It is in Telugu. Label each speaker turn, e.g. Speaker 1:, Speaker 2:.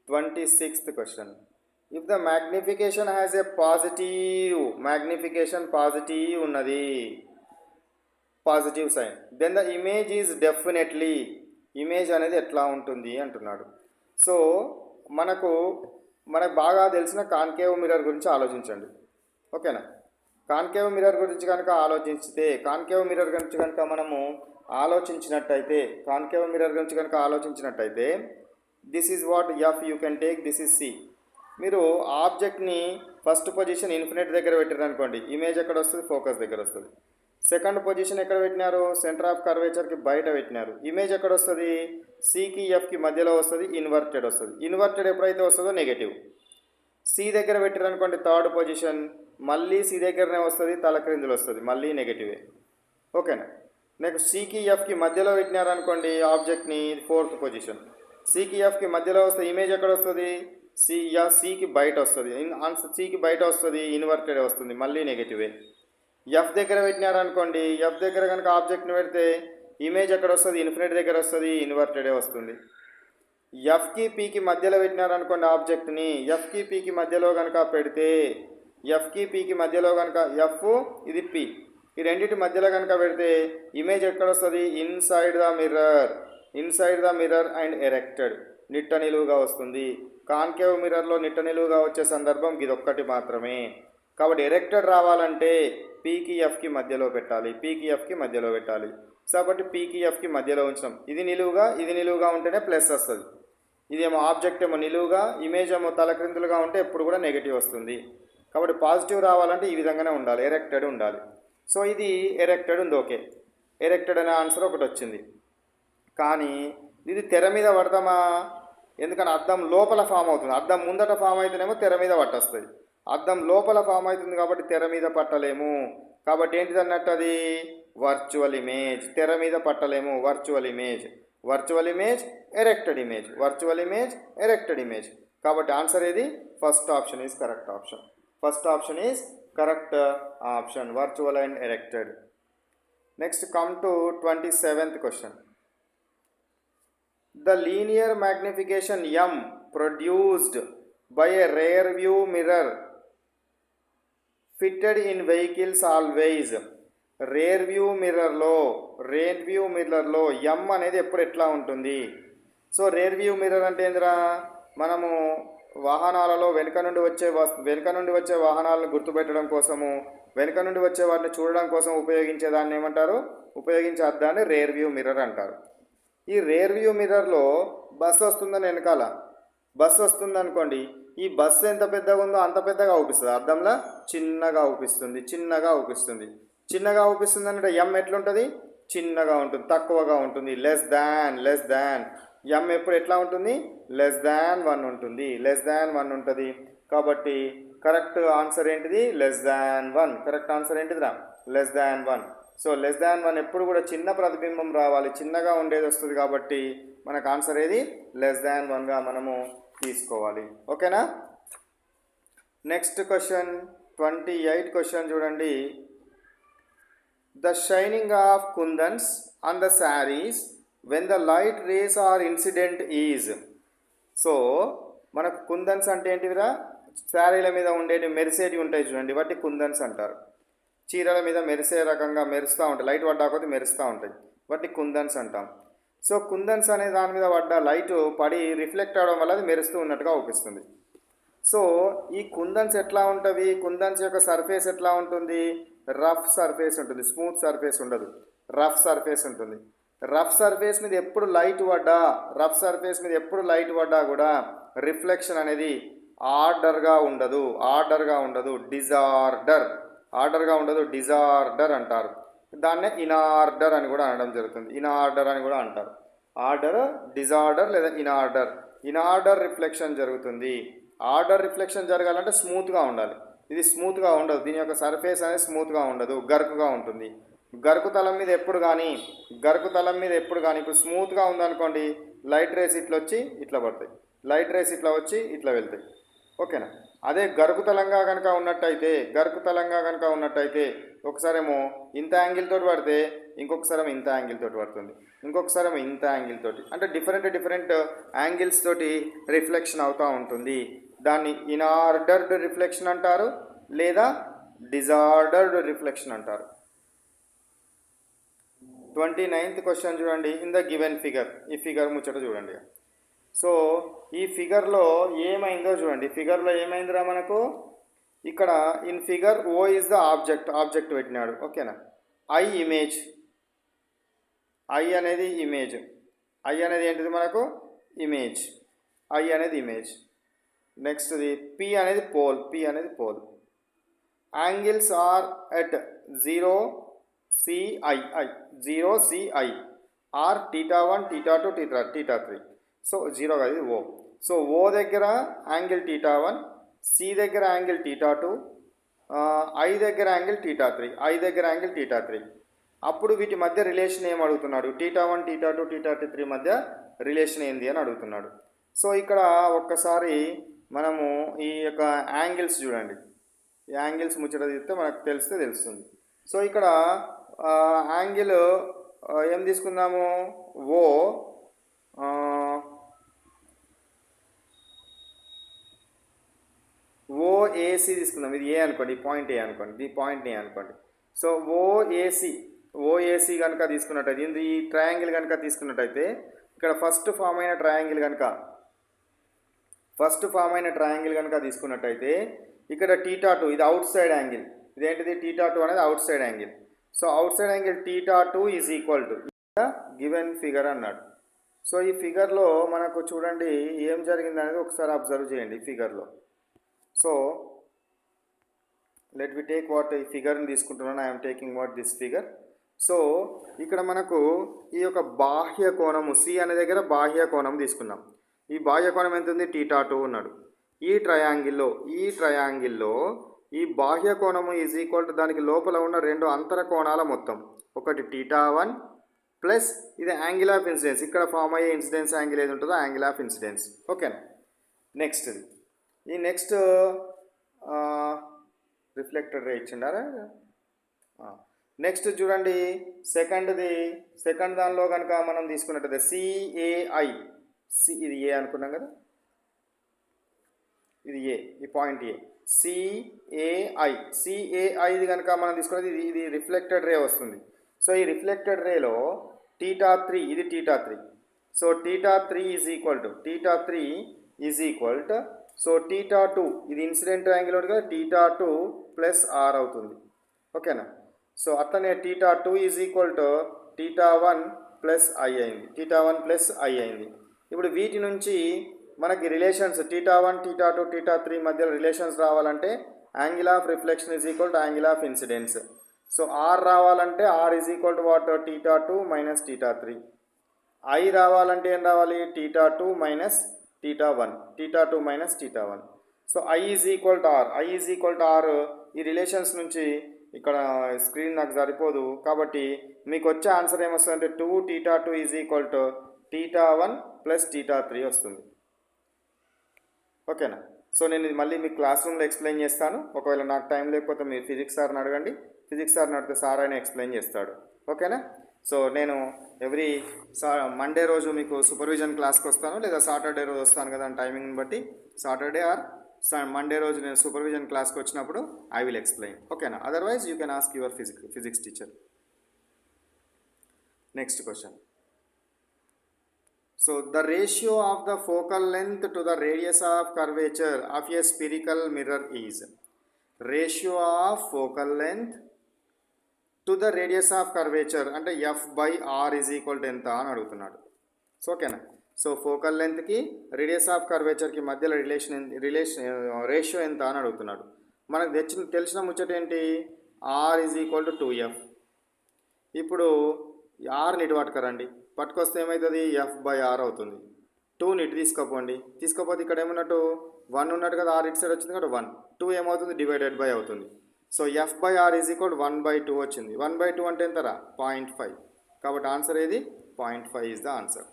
Speaker 1: 26th question. If the magnification has a positive magnification positive ఉన్నది positive sign, then the image is definitely image అనేది ఎట్లా ఉంటుంది అంటున్నాడు. సో మనకు బాగా తెలిసిన కాన్కేవ్ మిర్రర్ గురించి ఆలోచించండి. ఓకేనా? కాన్కేవ్ మిర్రర్ గురించి కనుక ఆలోచిస్తే, కాన్కేవ్ మిర్రర్ గురించి కనుక మనము ఆలోచించినట్టయితే this is what F you can take, this is C. మీరు ఆబ్జెక్ట్ని ఫస్ట్ పొజిషన్ ఇన్ఫినిట్ దగ్గర పెట్టారు అనుకోండి, ఇమేజ్ ఎక్కడ వస్తుంది? ఫోకస్ దగ్గర వస్తుంది. సెకండ్ పొజిషన్ ఎక్కడ పెట్టినారు? సెంటర్ ఆఫ్ కర్వేచర్కి బయట పెట్టినారు. ఇమేజ్ ఎక్కడ వస్తుంది? సికి ఎఫ్కి మధ్యలో వస్తుంది, ఇన్వర్టెడ్ వస్తుంది. ఇన్వర్టెడ్ ఎప్పుడైతే వస్తుందో నెగటివ్. సి దగ్గర పెట్టారు అనుకోండి థర్డ్ పొజిషన్, మళ్ళీ సి దగ్గరనే వస్తుంది, తలక్రిందులు వస్తుంది, మళ్ళీ నెగటివే. ఓకేనా? నెక్స్ట్ సికి ఎఫ్కి మధ్యలో పెట్టినారు అనుకోండి ఆబ్జెక్ట్ని, ఫోర్త్ పొజిషన్. సికి ఎఫ్కి మధ్యలో వస్తే ఇమేజ్ ఎక్కడ వస్తుంది? సికి బయట వస్తుంది, సికి బయట వస్తుంది, ఇన్వర్టెడ్ వస్తుంది, మళ్ళీ నెగటివే. ఎఫ్ దగ్గర పెట్టినారనుకోండి, ఎఫ్ దగ్గర కనుక ఆబ్జెక్ట్ని పెడితే ఇమేజ్ ఎక్కడ వస్తుంది? ఇన్ఫినిట్ దగ్గర వస్తుంది, ఇన్వర్టెడే వస్తుంది. ఎఫ్కి పీకి మధ్యలో పెట్టినారనుకోండి ఆబ్జెక్ట్ని, ఎఫ్కి పీకి మధ్యలో కనుక పెడితే, ఎఫ్కి పీకి మధ్యలో కనుక ఎఫ్ ఇది పి, ఈ రెండింటి మధ్యలో కనుక పెడితే ఇమేజ్ ఎక్కడ వస్తుంది? Inside the mirror and erected, నిట్ట నిలువుగా వస్తుంది. కాన్కేవ్ మిర్రర్లో నిట్ట నిలువుగా వచ్చే సందర్భం ఇదొక్కటి మాత్రమే. కాబట్టి ఎరెక్టెడ్ రావాలంటే పీకి ఎఫ్కి మధ్యలో పెట్టాలి, కాబట్టి పీకి ఎఫ్కి మధ్యలో ఉంచడం. ఇది నిలువుగా ఉంటేనే ప్లస్ వస్తుంది. ఇదేమో ఆబ్జెక్ట్ ఏమో నిలువుగా, ఇమేజ్ ఏమో తలక్రిందులుగా ఉంటే ఎప్పుడు కూడా నెగిటివ్ వస్తుంది. కాబట్టి పాజిటివ్ రావాలంటే ఈ విధంగానే ఉండాలి, ఎరెక్టెడ్ ఉండాలి. సో ఇది ఎరెక్టెడ్ ఉంది, ఓకే, ఎరెక్టెడ్ అనే ఆన్సర్ ఒకటి వచ్చింది. కానీ ఇది తెర మీద పడతామా? ఎందుకంటే అద్దం లోపల ఫామ్ అవుతుంది. అద్దం ముందట ఫామ్ అయితేనేమో తెర మీద పట్టొస్తుంది. అద్దం లోపల ఫామ్ అవుతుంది కాబట్టి తెర మీద పట్టలేము. కాబట్టి ఏంటిది అన్నట్టు? అది వర్చువల్ ఇమేజ్. తెర మీద పట్టలేము, వర్చువల్ ఇమేజ్ ఎరెక్టెడ్ ఇమేజ్. కాబట్టి ఆన్సర్ ఏది? First option is correct option, virtual and erected. Next come to 27th question. The linear magnification M produced by a rear view mirror fitted in vehicles always. Rear view మిర్రర్లో M అనేది ఎప్పుడు ఎట్లా ఉంటుంది? సో రేర్ వ్యూ మిర్రర్ అంటే ఏందిరా? మనము వాహనాలలో వెనుక నుండి వచ్చే వాహనాలను గుర్తుపెట్టడం కోసము, వెనుక నుండి వచ్చే వాటిని చూడడం కోసం ఉపయోగించే అద్దాన్ని రేర్ వ్యూ మిర్రర్ అంటారు. ఈ రేర్ వ్యూ మిర్రర్లో బస్సు వస్తుందని వెనకాల బస్సు వస్తుందనుకోండి, ఈ బస్సు ఎంత పెద్దగా ఉందో అంత పెద్దగా అవుపిస్తుంది, అద్దంలో చిన్నగా అవుపిస్తుంది. చిన్నగా అవుపిస్తుంది అంటే ఎం ఎట్లుంటుంది? చిన్నగా ఉంటుంది, తక్కువగా ఉంటుంది, లెస్ దాన్. ఎం ఎప్పుడు ఎట్లా ఉంటుంది? లెస్ దాన్ 1 ఉంటుంది. కాబట్టి కరెక్ట్ ఆన్సర్ ఏంటిది? Less than 1. కరెక్ట్ ఆన్సర్ ఏంటిదిరా? Less than 1. So less than 1 ఎప్పుడు కూడా చిన్న ప్రతిబింబం రావాలి, చిన్నగా ఉండేది వస్తుంది. కాబట్టి మనకు ఆన్సర్ ఏది? లెస్ దాన్ 1గా మనము తీసుకోవాలి. ఓకేనా? నెక్స్ట్ క్వశ్చన్ 28 క్వశ్చన్ చూడండి. The shining of kundans on the saris when the light rays are incident is. So మనకు కుందన్స్ అంటే ఏంటివిరా? శారీల మీద ఉండేవి మెరిసేటి ఉంటాయి చూడండి, వాటి కుందన్స్ అంటారు. చీరల మీద మెరిసే రకంగా మెరుస్తూ ఉంటాయి, లైట్ పడ్డా కొద్ది మెరుస్తూ ఉంటాయి, వాటి కుందన్స్ అంటాం. సో కుందన్స్ అనే దాని మీద పడ్డ లైట్ పడి రిఫ్లెక్ట్ అవడం వల్ల అది మెరుస్తూ ఉన్నట్టుగా అవుపిస్తుంది. సో ఈ కుందన్స్ ఎట్లా ఉంటుంది? కుందన్స్ యొక్క సర్ఫేస్ ఎట్లా ఉంటుంది? రఫ్ సర్ఫేస్ ఉంటుంది, స్మూత్ సర్ఫేస్ ఉండదు, రఫ్ సర్ఫేస్ ఉంటుంది. రఫ్ సర్ఫేస్ మీద ఎప్పుడు లైట్ పడ్డా కూడా రిఫ్లెక్షన్ అనేది ఆర్డర్గా ఉండదు, డిజార్డర్ అంటారు. దాన్నే ఇన్ఆర్డర్ అని కూడా అనడం జరుగుతుంది, అంటారు. ఆర్డర్, డిజార్డర్ లేదా ఇన్ఆర్డర్ రిఫ్లెక్షన్ జరుగుతుంది. ఆర్డర్ రిఫ్లెక్షన్ జరగాలంటే స్మూత్గా ఉండాలి. ఇది స్మూత్గా ఉండదు, దీని యొక్క సర్ఫేస్ అనేది స్మూత్గా ఉండదు, గరుకుగా ఉంటుంది. గరుకు తలం మీద ఎప్పుడు కానీ ఇప్పుడు స్మూత్గా ఉందనుకోండి, లైట్ రేస్ ఇట్లా వచ్చి ఇట్లా పడతాయి, లైట్ రేస్ ఇట్లా వచ్చి ఇట్లా వెళ్తాయి. ఓకేనా? అదే గరుకుతలంగా కనుక ఉన్నట్టయితే ఒకసారేమో ఇంత యాంగిల్ తోటి పడితే ఇంకొకసారి ఇంత యాంగిల్ తోటి పడుతుంది, ఇంకొకసారి ఇంత యాంగిల్ తోటి, అంటే డిఫరెంట్ యాంగిల్స్ తోటి రిఫ్లెక్షన్ అవుతూ ఉంటుంది. దాన్ని ఇన్ఆర్డర్డ్ రిఫ్లెక్షన్ అంటారు లేదా డిజార్డర్డ్ రిఫ్లెక్షన్ అంటారు. 29th క్వశ్చన్ చూడండి. ఇన్ ద గివెన్ ఫిగర్, ఈ ఫిగర్ ముచ్చట చూడండి. సో ఈ ఫిగర్లో ఏమైందో చూడండి. ఫిగర్లో ఏమైందిరా మనకు, ఇక్కడ in figure O is the object పెట్టినాడు. ఓకేనా. ఐ ఇమేజ్, ఐ అనేది ఇమేజ్, ఐ అనేది ఏంటిది మనకు ఇమేజ్, ఐ అనేది ఇమేజ్. నెక్స్ట్ది పి అనేది pole, angles are at 0 CI are θ1 θ2 θ3. So 0 కాదు, ఇది ఓ. సో ఓ దగ్గర యాంగిల్ θ1, సి దగ్గర యాంగిల్ θ2, ఐ దగ్గర యాంగిల్ θ3. అప్పుడు వీటి మధ్య రిలేషన్ ఏం అడుగుతున్నాడు, θ1 θ2 θ3 మధ్య రిలేషన్ ఏంది అని అడుగుతున్నాడు. సో ఇక్కడ ఒక్కసారి మనము ఈ యొక్క యాంగిల్స్ చూడండి. ఈ యాంగిల్స్ ముచ్చట తీస్తే మనకు తెలుస్తుంది. సో ఇక్కడ యాంగిల్ ఏం తీసుకుందాము, ఓఏసి తీసుకుందాం. ఇది ఏ అనుకోండి, ఈ పాయింట్ ఏ అనుకోండి, ఈ పాయింట్ ఏ అనుకోండి. సో ఓఏసి కనుక తీసుకున్నట్టయితే, ఈ ట్రయాంగిల్ కనుక తీసుకున్నట్టయితే, ఇక్కడ ఫస్ట్ ఫామ్ అయిన ట్రయాంగిల్ కనుక తీసుకున్నట్టయితే, ఇక్కడ θ2 ఇది అవుట్ సైడ్ యాంగిల్, ఇదేంటిది θ2 అనేది outside angle. So outside angle θ2 is equal to given figure అన్నాడు. సో ఈ ఫిగర్లో మనకు చూడండి ఏం జరిగింది అనేది ఒకసారి అబ్జర్వ్ చేయండి. ఈ ఫిగర్లో so let we take what, ఈ ఫిగర్ని తీసుకుంటున్నాను, I'm taking what this figure. So ఇక్కడ మనకు ఈ యొక్క బాహ్య కోణము సి అనే దగ్గర బాహ్య కోణం తీసుకున్నాం. ఈ బాహ్య కోణం ఎంత ఉంది, θ2 ఉన్నాడు. ఈ ట్రయాంగిల్లో ఈ బాహ్య కోణము ఈజ్ ఈక్వల్ టు దానికి లోపల ఉన్న రెండు అంతర కోణాల మొత్తం, ఒకటి θ1 ప్లస్ ఇది యాంగిల్ ఆఫ్ ఇన్సిడెన్స్, ఇక్కడ ఫామ్ అయ్యే ఇన్సిడెన్స్ యాంగిల్ ఏది ఉంటుందో యాంగిల్ ఆఫ్ ఇన్సిడెన్స్. ఓకేనా. నెక్స్ట్ రిఫ్లెక్టెడ్ రే ఇచ్చిండారా. నెక్స్ట్ చూడండి సెకండ్ దానిలో కనుక మనం తీసుకున్నట్టయితే సిఏఐ, ఇది ఏ అనుకున్నాం కదా, ఇది ఏ, ఈ పాయింట్ ఏ, సిఏఐది కనుక మనం తీసుకున్నది ఇది రిఫ్లెక్టెడ్ రే వస్తుంది. సో ఈ రిఫ్లెక్టెడ్ రేలో θ3, ఇది θ3. So θ3 is equal to so θ2 ఇది ఇన్సిడెంట్ యాంగిల్ ఉంటుంది కదా, θ2 ప్లస్ ఆర్ అవుతుంది. ఓకేనా. సో అట్లనే θ2 is equal to θ1 plus I అయింది. ఇప్పుడు వీటి నుంచి మనకి రిలేషన్స్ θ1 θ2 θ3 మధ్య రిలేషన్స్ రావాలంటే angle of reflection is equal to angle of incidence. So R రావాలంటే R is equal to what, θ2 minus θ3. I రావాలంటే ఏం రావాలి, θ2 minus θ1. So I is equal to R. ఈ రిలేషన్స్ నుంచి ఇక్కడ స్క్రీన్ నాకు సరిపోదు కాబట్టి మీకు వచ్చే ఆన్సర్ ఏమొస్తుందంటే 2θ2 ఈజ్ ఈక్వల్ టు θ1 ప్లస్ θ3 వస్తుంది. ఓకేనా. సో నేను ఇది మళ్ళీ మీకు క్లాస్ రూమ్లో ఎక్స్ప్లెయిన్ చేస్తాను. ఒకవేళ నాకు టైం లేకపోతే మీరు ఫిజిక్స్ సార్ని అడగండి, ఫిజిక్స్ సార్ని అడిగితే సార్ అయినా ఎక్స్ప్లెయిన్ చేస్తాడు. ఓకేనా. సో నేను ఎవ్రీ మండే రోజు మీకు సూపర్విజన్ క్లాస్కి వస్తాను, లేదా సాటర్డే రోజు వస్తాను కదా, టైమింగ్ని బట్టి సాటర్డే ఆర్ మండే రోజు నేను సూపర్విజన్ క్లాస్కి వచ్చినప్పుడు ఐ విల్ ఎక్స్ప్లెయిన్. ఓకేనా. Otherwise you can ask your physics teacher. Next question. So the ratio of the focal length to the radius of curvature of a spherical mirror is, ratio of focal length to the radius of curvature అంటే f/r is equal to ఎంత అని అడుగుతున్నాడు. సో ఓకేనా. సో ఫోకల్ లెంత్కి రేడియస్ ఆఫ్ కర్వేచర్కి మధ్యలో రేషియో ఎంత అని అడుగుతున్నాడు. మనకు తెలిసిన ముచ్చట ఏంటి, r is equal to 2f. ఇప్పుడు ఆర్ని ఇటు పట్టుకొస్తే ఏమవుతుంది, f/r అవుతుంది. 2ని ఇటు తీసుకోపోతే ఇక్కడ ఏమన్నట్టు 1 ఉన్నట్టు కదా, r ఇటు సైడ్ వచ్చింది కదా 1, 2 ఏమవుతుంది, డివైడెడ్ బై అవుతుంది. సో f/r ఈజ్ ఈక్వల్ 1/2 వచ్చింది. 1/2 అంటే ఎంతరా, 0.5. కాబట్టి ఆన్సర్ ఏది, 0.5 ఈజ్ ద ఆన్సర్.